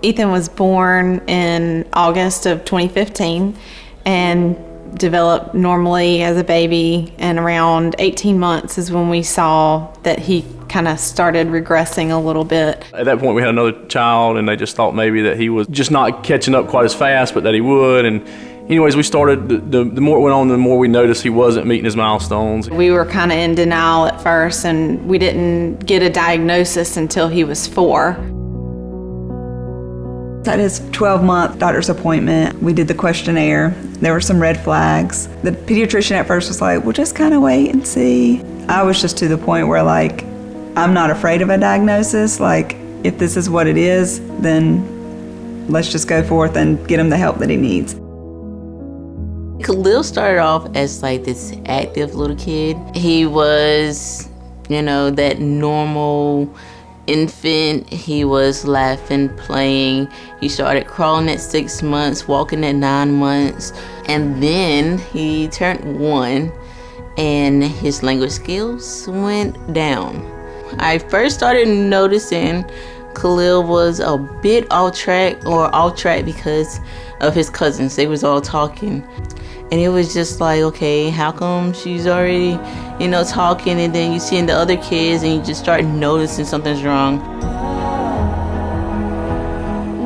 Ethan was born in August of 2015 and developed normally as a baby, and around 18 months is when we saw that he kind of started regressing a little bit. At that point we had another child, and they just thought maybe that he was just not catching up quite as fast, but that he would. And anyways, we started, the more it went on, the more we noticed he wasn't meeting his milestones. We were kind of in denial at first, and we didn't get a diagnosis until he was 4. At his 12-month doctor's appointment, we did the questionnaire. There were some red flags. The pediatrician at first was like, well, just kind of wait and see. I was just to the point where, like, I'm not afraid of a diagnosis. Like, if this is what it is, then let's just go forth and get him the help that he needs. Khalil started off as like this active little kid. He was, that normal infant. He was laughing, playing. He started crawling at 6 months, walking at 9 months, and then he turned 1 and his language skills went down. I first started noticing Khalil was a bit off track because of his cousins. They was all talking. And it was just like, okay, how come she's already, talking, and then you seeing the other kids and you just start noticing something's wrong.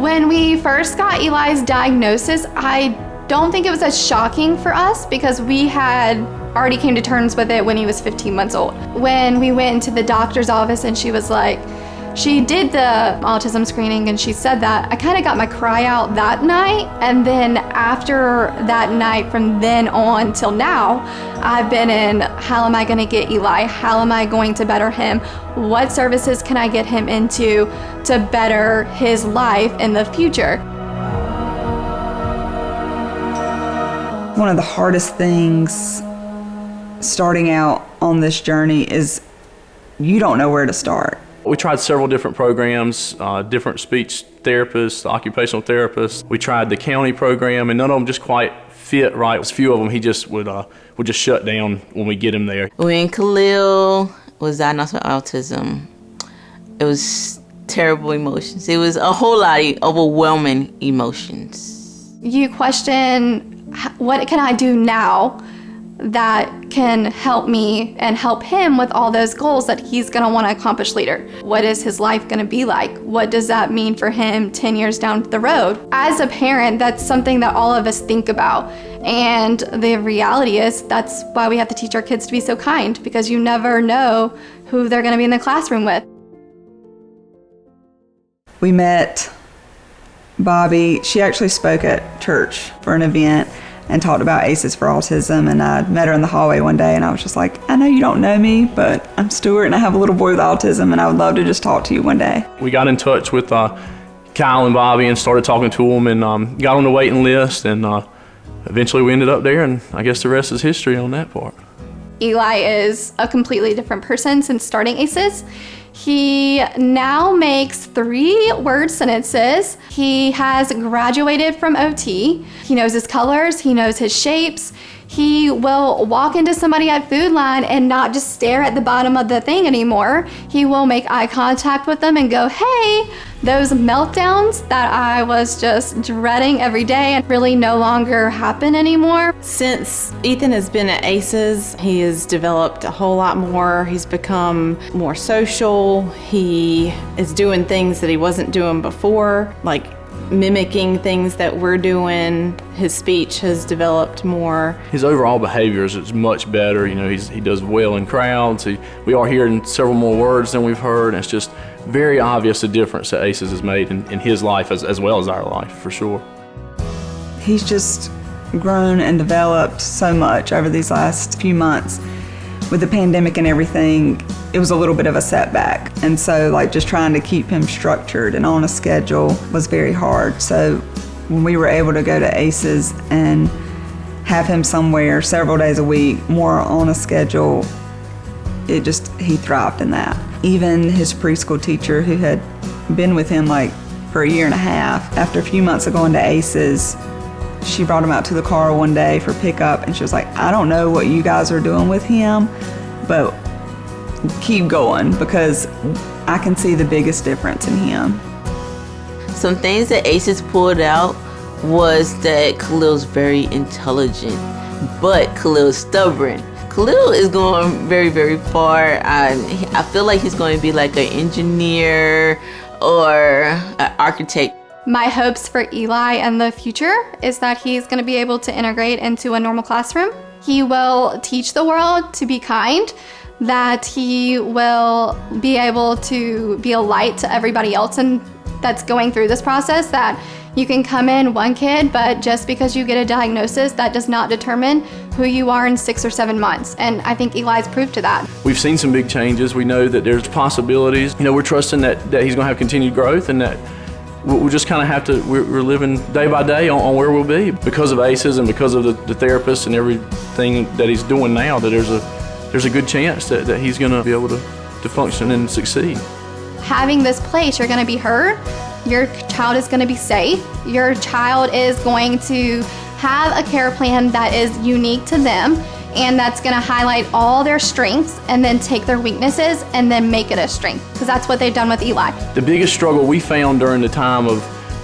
When we first got Eli's diagnosis, I don't think it was as shocking for us because we had already came to terms with it when he was 15 months old. When we went into the doctor's office and she was like, she did the autism screening and she said that, I kind of got my cry out that night. And then after that night, from then on till now, I've been in, how am I going to get Eli? How am I going to better him? What services can I get him into to better his life in the future? One of the hardest things starting out on this journey is you don't know where to start. We tried several different programs, different speech therapists, occupational therapists. We tried the county program, and none of them just quite fit right. A few of them he just would just shut down when we get him there. When Khalil was diagnosed with autism, it was terrible emotions. It was a whole lot of overwhelming emotions. You question, what can I do now that can help me and help him with all those goals that he's going to want to accomplish later? What is his life going to be like? What does that mean for him 10 years down the road? As a parent, that's something that all of us think about. And the reality is that's why we have to teach our kids to be so kind, because you never know who they're going to be in the classroom with. We met Bobby. She actually spoke at church for an event and talked about ACEs for Autism, and I met her in the hallway one day and I was just like, I know you don't know me, but I'm Stuart and I have a little boy with autism and I would love to just talk to you one day. We got in touch with Kyle and Bobby and started talking to them, and got on the waiting list, and eventually we ended up there, and I guess the rest is history on that part. Eli is a completely different person since starting ACEs. He now makes 3-word sentences. He has graduated from OT. He knows his colors, he knows his shapes. He will walk into somebody at food line and not just stare at the bottom of the thing anymore. He will make eye contact with them and go, hey. Those meltdowns that I was just dreading every day and really no longer happen anymore. Since Ethan has been at ACEs, he has developed a whole lot more. He's become more social. He is doing things that he wasn't doing before, like mimicking things that we're doing. His speech has developed more. His overall behavior is much better. He does well in crowds. We are hearing several more words than we've heard, and it's just very obvious the difference that ACEs has made in his life as well as our life, for sure. He's just grown and developed so much over these last few months. With the pandemic and everything, it was a little bit of a setback. And so just trying to keep him structured and on a schedule was very hard. So when we were able to go to ACEs and have him somewhere several days a week, more on a schedule, he thrived in that. Even his preschool teacher, who had been with him for a year and a half, after a few months of going to ACEs, she brought him out to the car one day for pickup, and she was like, I don't know what you guys are doing with him, but keep going, because I can see the biggest difference in him. Some things that ACEs pulled out was that Khalil's very intelligent, but Khalil's stubborn. Khalil is going very, very far. I feel like he's going to be like an engineer or an architect. My hopes for Eli in the future is that he's going to be able to integrate into a normal classroom. He will teach the world to be kind, that he will be able to be a light to everybody else and that's going through this process, that you can come in one kid, but just because you get a diagnosis, that does not determine who you are in 6 or 7 months. And I think Eli's proved to that. We've seen some big changes. We know that there's possibilities. We're trusting that he's going to have continued growth, and that we'll just kind of have to, we're living day by day on where we'll be. Because of ACEs and because of the therapists and everything that he's doing now, that there's a good chance that he's going to be able to function and succeed. Having this place, you're going to be heard. Your child is going to be safe. Your child is going to have a care plan that is unique to them, and that's going to highlight all their strengths and then take their weaknesses and then make it a strength, because that's what they've done with Eli. The biggest struggle we found during the time of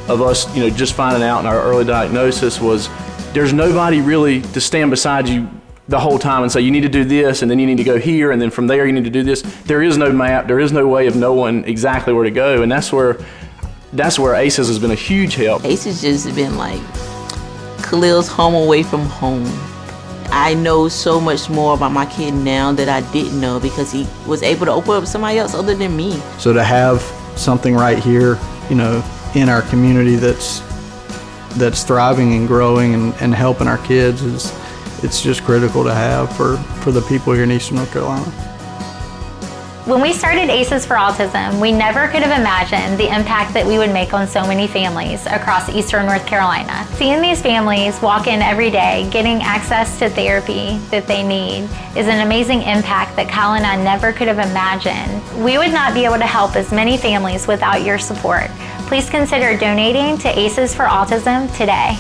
us, just finding out in our early diagnosis was there's nobody really to stand beside you the whole time and say, you need to do this, and then you need to go here, and then from there you need to do this. There is no map, there is no way of knowing exactly where to go, and that's where ACEs has been a huge help. ACEs just been like Khalil's home away from home. I know so much more about my kid now that I didn't know, because he was able to open up to somebody else other than me. So to have something right here, in our community that's thriving and growing and helping our kids it's just critical to have for the people here in Eastern North Carolina. When we started ACEs for Autism, we never could have imagined the impact that we would make on so many families across Eastern North Carolina. Seeing these families walk in every day, getting access to therapy that they need, is an amazing impact that Kyle and I never could have imagined. We would not be able to help as many families without your support. Please consider donating to ACEs for Autism today.